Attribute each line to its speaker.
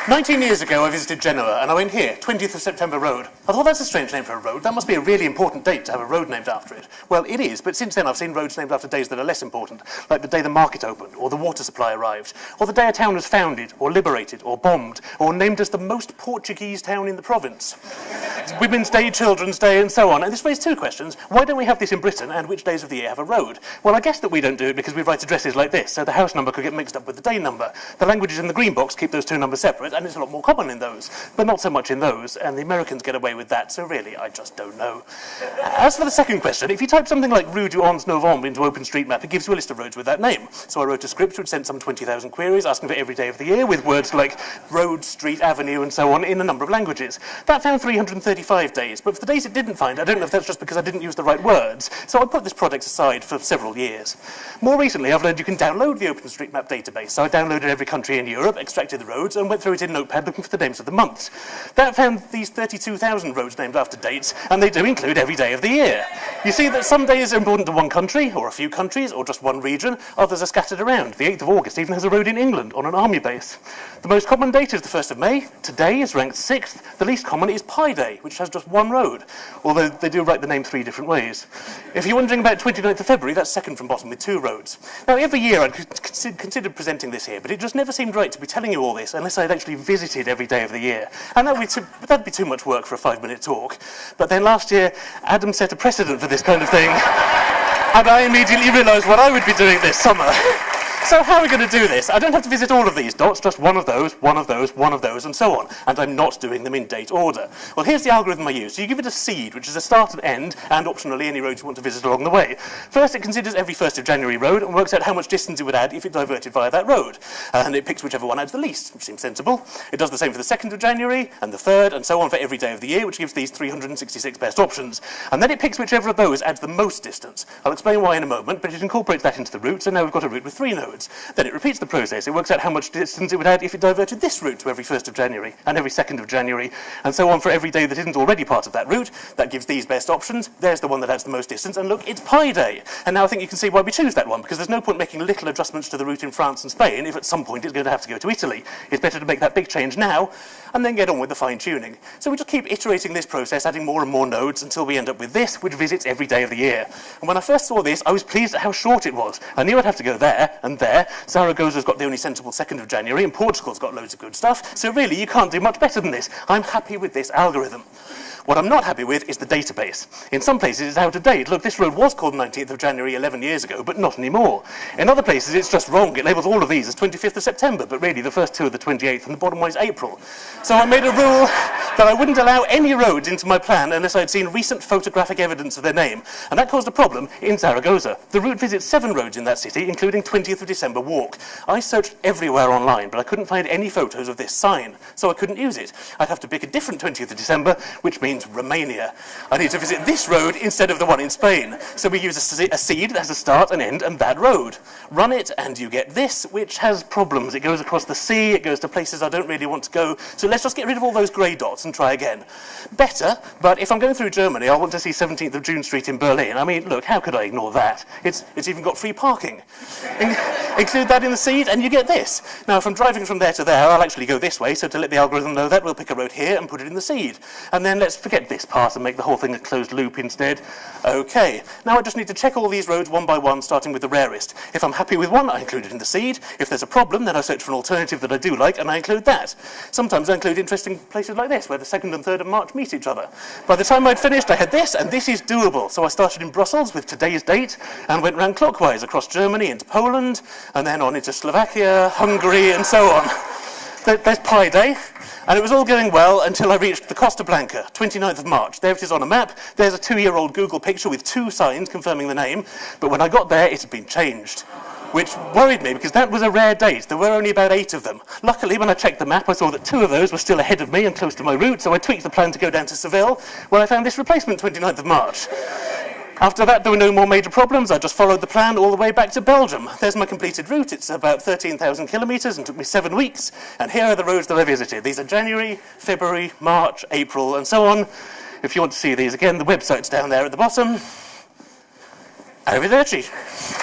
Speaker 1: 19 years ago, I visited Genoa, and I went here, 20th of September Road. I thought that's a strange name for a road. That must be a really important date to have a road named after it. Well, it is, but since then I've seen roads named after days that are less important, like the day the market opened, or the water supply arrived, or the day a town was founded, or liberated, or bombed, or named as the most Portuguese town in the province. It's Women's Day, Children's Day, and so on. And this raised two questions. Why don't we have this in Britain, and which days of the year have a road? Well, I guess that we don't do it because we write addresses like this, so the house number could get mixed up with the day number. The languages in the green box keep those two numbers separate, and it's a lot more common in those, but not so much in those, and the Americans get away with that, so really, I just don't know. As for the second question, if you type something like Rue du 11 Novembre into OpenStreetMap, it gives you a list of roads with that name. So I wrote a script which sent some 20,000 queries asking for every day of the year with words like road, street, avenue, and so on in a number of languages. That found 335 days, but for the days it didn't find, I don't know if that's just because I didn't use the right words, so I put this project aside for several years. More recently, I've learned you can download the OpenStreetMap database, so I downloaded every country in Europe, extracted the roads, and went through it in Notepad looking for the names of the months. That found these 32,000 roads named after dates, and they do include every day of the year. You see that some days are important to one country, or a few countries, or just one region. Others are scattered around. The 8th of August even has a road in England on an army base. The most common date is the 1st of May. Today is ranked 6th. The least common is Pi Day, which has just one road, although they do write the name 3 different ways. If you're wondering about 29th of February, that's second from bottom with 2 roads. Now, every year I'd considered presenting this here, but it just never seemed right to be telling you all this unless I'd actually visited every day of the year. And that'd be too much work for a 5-minute talk. But then last year, Adam set a precedent for this kind of thing, and I immediately realised what I would be doing this summer. So how are we going to do this? I don't have to visit all of these dots, just one of those, one of those, one of those, and so on. And I'm not doing them in date order. Well, here's the algorithm I use. So you give it a seed, which is a start and end, and optionally any roads you want to visit along the way. First, it considers every 1st of January road and works out how much distance it would add if it diverted via that road. And it picks whichever one adds the least, which seems sensible. It does the same for the 2nd of January, and the 3rd, and so on for every day of the year, which gives these 366 best options. And then it picks whichever of those adds the most distance. I'll explain why in a moment, but it incorporates that into the route, so now we've got a route with 3 nodes. Then it repeats the process. It works out how much distance it would add if it diverted this route to every 1st of January and every 2nd of January, and so on for every day that isn't already part of that route. That gives these best options. There's the one that adds the most distance, and look, it's Pi Day. And now I think you can see why we choose that one, because there's no point making little adjustments to the route in France and Spain if at some point it's going to have to go to Italy. It's better to make that big change now and then get on with the fine-tuning. So we just keep iterating this process, adding more and more nodes until we end up with this, which visits every day of the year. And when I first saw this, I was pleased at how short it was. I knew I'd have to go there and there. Zaragoza's got the only sensible 2nd of January, and Portugal's got loads of good stuff. So really, you can't do much better than this. I'm happy with this algorithm. What I'm not happy with is the database. In some places, it's out of date. Look, this road was called 19th of January 11 years ago, but not anymore. In other places, it's just wrong. It labels all of these as 25th of September, but really the first 2 are the 28th, and the bottom one is April. So I made a rule that I wouldn't allow any roads into my plan unless I'd seen recent photographic evidence of their name, and that caused a problem in Zaragoza. The route visits 7 roads in that city, including 20th of December walk. I searched everywhere online, but I couldn't find any photos of this sign, so I couldn't use it. I'd have to pick a different 20th of December, which means Romania. I need to visit this road instead of the one in Spain. So we use a seed that has a start, an end, and that road. Run it, and you get this, which has problems. It goes across the sea, it goes to places I don't really want to go. So let's just get rid of all those grey dots and try again. Better, but if I'm going through Germany, I want to see 17th of June Street in Berlin. I mean, look, how could I ignore that? It's even got free parking. Include that in the seed, and you get this. Now, if I'm driving from there to there, I'll actually go this way, so to let the algorithm know that, we'll pick a road here and put it in the seed. And then let's forget this part and make the whole thing a closed loop instead. Okay, now I just need to check all these roads one by one, starting with the rarest. If I'm happy with one, I include it in the seed. If there's a problem, then I search for an alternative that I do like, and I include that. Sometimes I include interesting places like this, where the 2nd and 3rd of March meet each other. By the time I'd finished, I had this, and this is doable. So I started in Brussels with today's date, and went round clockwise across Germany into Poland, and then on into Slovakia, Hungary, and so on. There's Pi Day. And it was all going well until I reached the Costa Blanca, 29th of March. There it is on a map. There's a 2-year-old Google picture with 2 signs confirming the name. But when I got there, it had been changed, which worried me because that was a rare date. There were only about 8 of them. Luckily, when I checked the map, I saw that 2 of those were still ahead of me and close to my route, so I tweaked the plan to go down to Seville, where I found this replacement 29th of March. After that, there were no more major problems. I just followed the plan all the way back to Belgium. There's my completed route. It's about 13,000 kilometres and took me 7 weeks. And here are the roads that I visited. These are January, February, March, April, and so on. If you want to see these again, the website's down there at the bottom. Arrivederci.